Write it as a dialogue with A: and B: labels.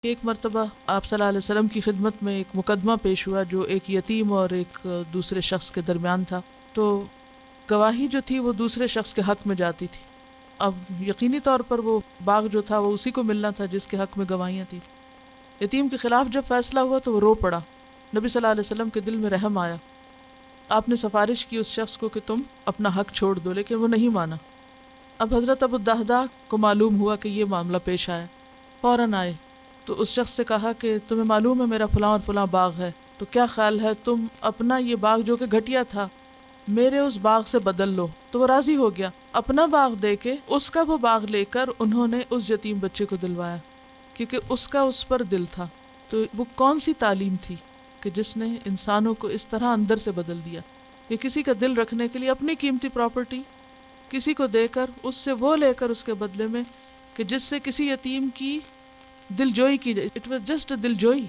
A: ایک مرتبہ آپ صلی اللہ علیہ وسلم کی خدمت میں ایک مقدمہ پیش ہوا جو ایک یتیم اور ایک دوسرے شخص کے درمیان تھا. تو گواہی جو تھی وہ دوسرے شخص کے حق میں جاتی تھی. اب یقینی طور پر وہ باغ جو تھا وہ اسی کو ملنا تھا جس کے حق میں گواہیاں تھیں. یتیم کے خلاف جب فیصلہ ہوا تو وہ رو پڑا. نبی صلی اللہ علیہ وسلم کے دل میں رحم آیا. آپ نے سفارش کی اس شخص کو کہ تم اپنا حق چھوڑ دو، لیکن وہ نہیں مانا. اب حضرت ابو الدہداء کو معلوم ہوا کہ یہ معاملہ پیش آیا. فوراً آئے تو اس شخص سے کہا کہ تمہیں معلوم ہے میرا فلاں اور فلاں باغ ہے، تو کیا خیال ہے تم اپنا یہ باغ جو کہ گھٹیا تھا میرے اس باغ سے بدل لو. تو وہ راضی ہو گیا. اپنا باغ دے کے اس کا وہ باغ لے کر انہوں نے اس یتیم بچے کو دلوایا، کیونکہ اس کا اس پر دل تھا. تو وہ کون سی تعلیم تھی کہ جس نے انسانوں کو اس طرح اندر سے بدل دیا کہ کسی کا دل رکھنے کے لیے اپنی قیمتی پراپرٹی کسی کو دے کر اس سے وہ لے کر اس کے بدلے میں کہ جس سے کسی یتیم کی دل جوئی کی جائے. اٹ واز جسٹ دل جوئی.